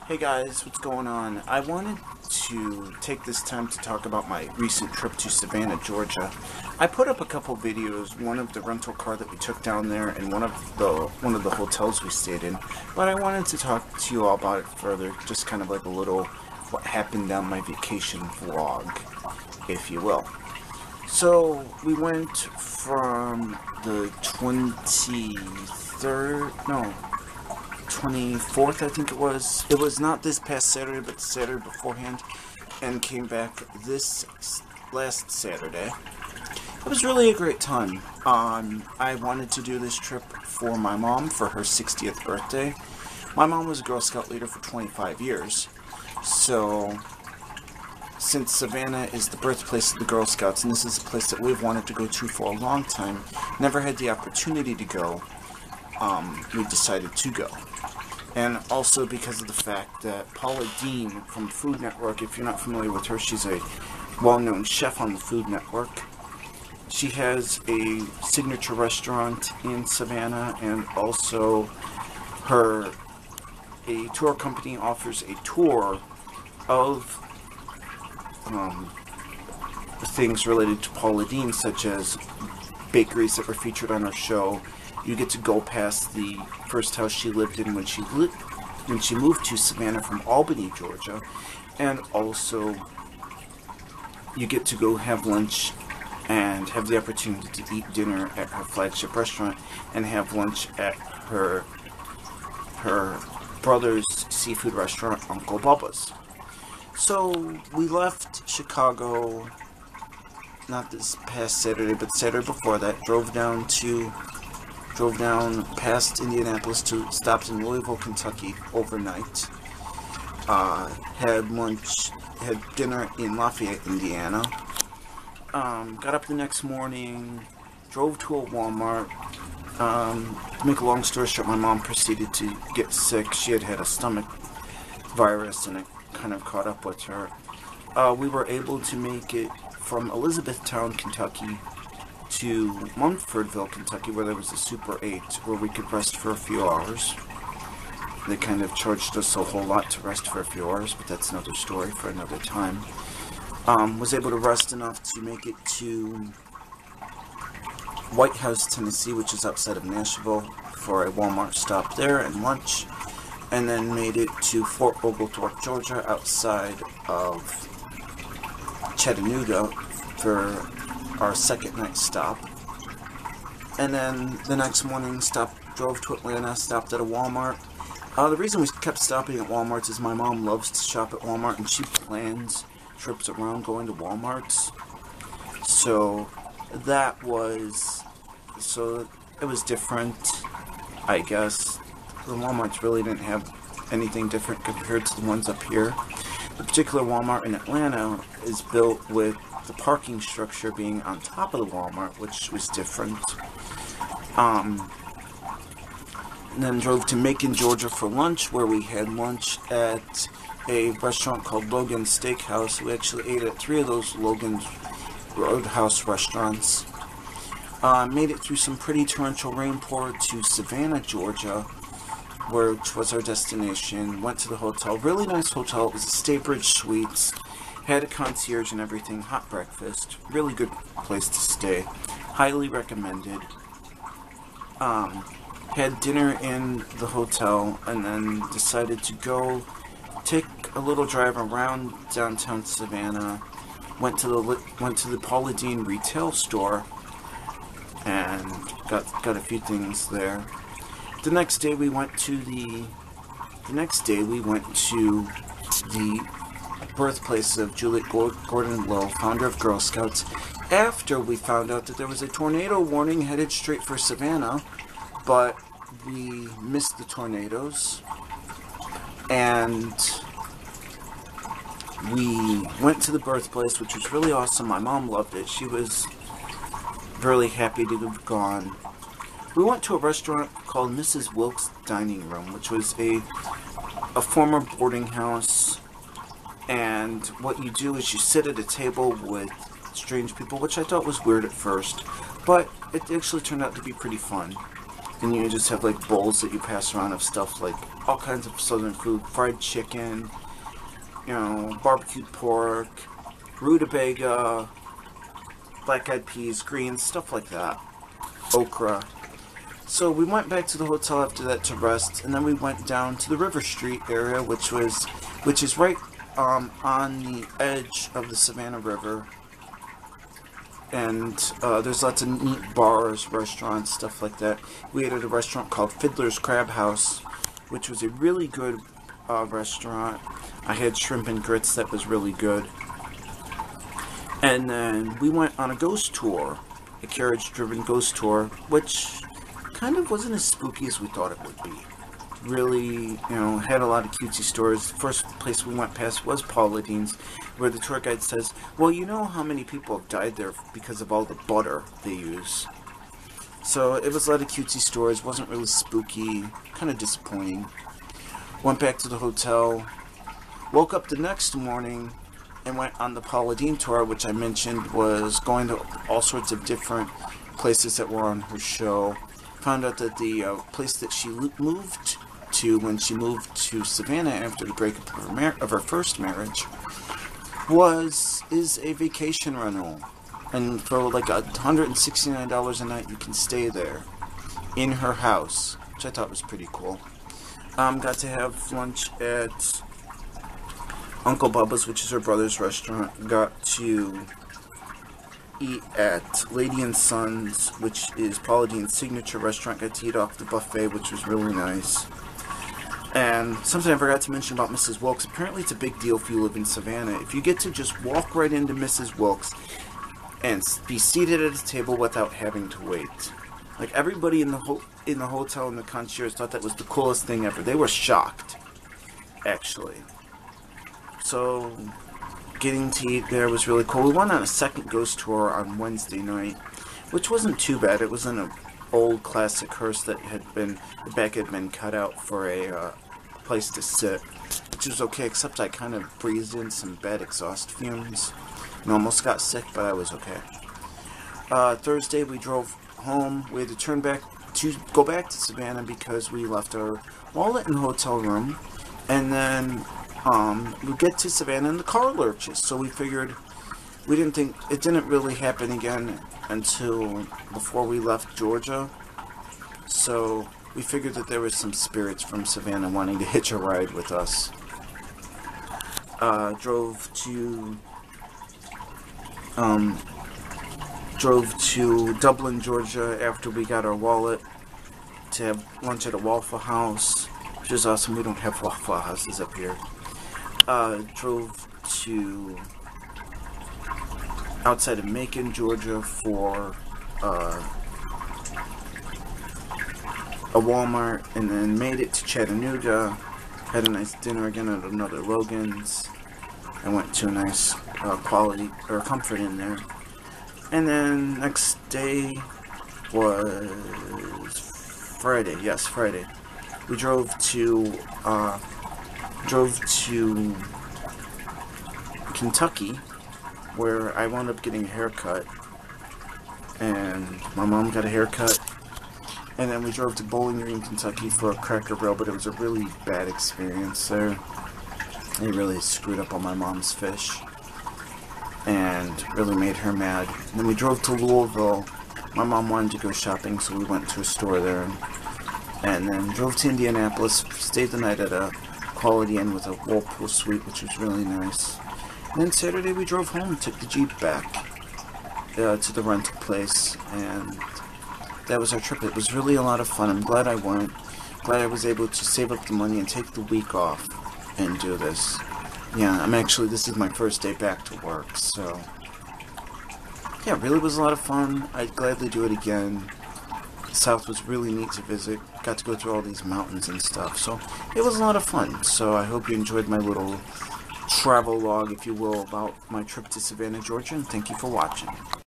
Hey guys, what's going on? I wanted to take this time to talk about my recent trip to Savannah, Georgia. I put up a couple videos, one of the rental car that we took down there and one of the hotels we stayed in, but I wanted to talk to you all about it further, just kind of like a little what happened on my vacation vlog, if you will. So, we went from the 24th, I think it was. It was not this past Saturday, but the Saturday beforehand, and came back this last Saturday. It was really a great time. I wanted to do this trip for my mom for her 60th birthday. My mom was a Girl Scout leader for 25 years, so since Savannah is the birthplace of the Girl Scouts, and this is a place that we've wanted to go to for a long time, never had the opportunity to go, we decided to go. And also because of the fact that Paula Deen from Food Network, if you're not familiar with her, she's a well-known chef on the Food Network. She has a signature restaurant in Savannah, and also a tour company offers a tour of things related to Paula Deen, such as bakeries that were featured on our show. You get to go past the first house she lived in when she moved to Savannah from Albany, Georgia, and also you get to go have lunch and have the opportunity to eat dinner at her flagship restaurant and have lunch at her brother's seafood restaurant, Uncle Bubba's. So we left Chicago, not this past Saturday, but Saturday before that, drove down past Indianapolis to stopped in Louisville, Kentucky overnight. Had dinner in Lafayette, Indiana. Got up the next morning, drove to a Walmart. To make a long story short, my mom proceeded to get sick. She had a stomach virus, and it kind of caught up with her. We were able to make it from Elizabethtown, Kentucky, to Munfordville, Kentucky, where there was a Super 8 where we could rest for a few hours. They kind of charged us a whole lot to rest for a few hours, but that's another story for another time. Was able to rest enough to make it to White House, Tennessee, which is outside of Nashville, for a Walmart stop there and lunch, and then made it to Fort Oglethorpe, Georgia, outside of Chattanooga for our second night stop. And then the next morning drove to Atlanta, stopped at a Walmart. The reason we kept stopping at Walmarts is my mom loves to shop at Walmart, and she plans trips around going to Walmarts. So it was different, I guess. The Walmarts really didn't have anything different compared to the ones up here. The particular Walmart in Atlanta is built with the parking structure being on top of the Walmart, which was different. And then drove to Macon, Georgia for lunch, where we had lunch at a restaurant called Logan's Steakhouse. We actually ate at 3 of those Logan's Roadhouse restaurants. Made it through some pretty torrential rainpour to Savannah, Georgia, which was our destination. Went to the hotel. Really nice hotel. It was a Staybridge Suites. Had a concierge and everything. Hot breakfast. Really good place to stay. Highly recommended. Had dinner in the hotel, and then decided to go take a little drive around downtown Savannah. Went to the Paula Deen retail store and got a few things there. The next day we went to the birthplace of Juliet Gordon Lowe, founder of Girl Scouts, after we found out that there was a tornado warning headed straight for Savannah, but we missed the tornadoes, and we went to the birthplace, which was really awesome. My mom loved it. She was really happy to have gone. We went to a restaurant called Mrs. Wilkes Dining Room, which was a former boarding house, and what you do is you sit at a table with strange people, which I thought was weird at first, but it actually turned out to be pretty fun. and you just have like bowls that you pass around of stuff like all kinds of southern food, fried chicken, you know, barbecued pork, rutabaga, black-eyed peas, greens, stuff like that, okra. So we went back to the hotel after that to rest, and then we went down to the River Street area, which is right on the edge of the Savannah River. And there's lots of neat bars, restaurants, stuff like that. We ate at a restaurant called Fiddler's Crab House, which was a really good restaurant. I had shrimp and grits that was really good. And then we went on a ghost tour, a carriage-driven ghost tour, which kind of wasn't as spooky as we thought it would be. Really, you know, had a lot of cutesy stories. The first place we went past was Paula Dean's, where the tour guide says, well, you know how many people have died there because of all the butter they use. So it was a lot of cutesy stories, wasn't really spooky, kind of disappointing. Went back to the hotel, woke up the next morning, and went on the Paula Dean tour, which I mentioned was going to all sorts of different places that were on her show. Found out that the place that she moved to when she moved to Savannah after the breakup of her first marriage is a vacation rental, and for like $169 a night you can stay there in her house, which I thought was pretty cool. Got to have lunch at Uncle Bubba's, which is her brother's restaurant. Got to eat at Lady and Sons, which is Paula Dean's signature restaurant. Got to eat off the buffet, which was really nice. And something I forgot to mention about Mrs. Wilkes, apparently it's a big deal if you live in Savannah. If you get to just walk right into Mrs. Wilkes and be seated at a table without having to wait. Like, everybody in the hotel and the concierge thought that was the coolest thing ever. They were shocked, actually. So getting to eat there was really cool. We went on a second ghost tour on Wednesday night, which wasn't too bad. It was in an old classic hearse that the back had been cut out for a place to sit, which was okay, except I kind of breathed in some bad exhaust fumes and almost got sick, but I was okay. Thursday we drove home. We had to go back to Savannah because we left our wallet in the hotel room, and then we get to Savannah and the car lurches, so we figured, we didn't think, it didn't really happen again until before we left Georgia, so we figured that there was some spirits from Savannah wanting to hitch a ride with us. Drove to Dublin, Georgia after we got our wallet to have lunch at a Waffle House, which is awesome. We don't have Waffle Houses up here. Drove to outside of Macon, Georgia for a Walmart, and then made it to Chattanooga. Had a nice dinner again at another Logan's. I went to a nice Comfort Inn there. And then next day was Friday. Yes, Friday. We drove to Kentucky, where I wound up getting a haircut, and my mom got a haircut, and then we drove to Bowling Green, Kentucky for a Cracker Barrel, but it was a really bad experience there. They really screwed up on my mom's fish, and really made her mad. And then we drove to Louisville. My mom wanted to go shopping, so we went to a store there, and then drove to Indianapolis, stayed the night at a Quality Inn with a Whirlpool suite, which was really nice. And then Saturday we drove home, took the Jeep back to the rental place, and that was our trip. It was really a lot of fun. I'm glad I went. Glad I was able to save up the money and take the week off and do this. Yeah, this is my first day back to work, so yeah, it really was a lot of fun. I'd gladly do it again. The South was really neat to visit. Got to go through all these mountains and stuff, so it was a lot of fun. So I hope you enjoyed my little travel log, if you will, about my trip to Savannah, Georgia, and thank you for watching.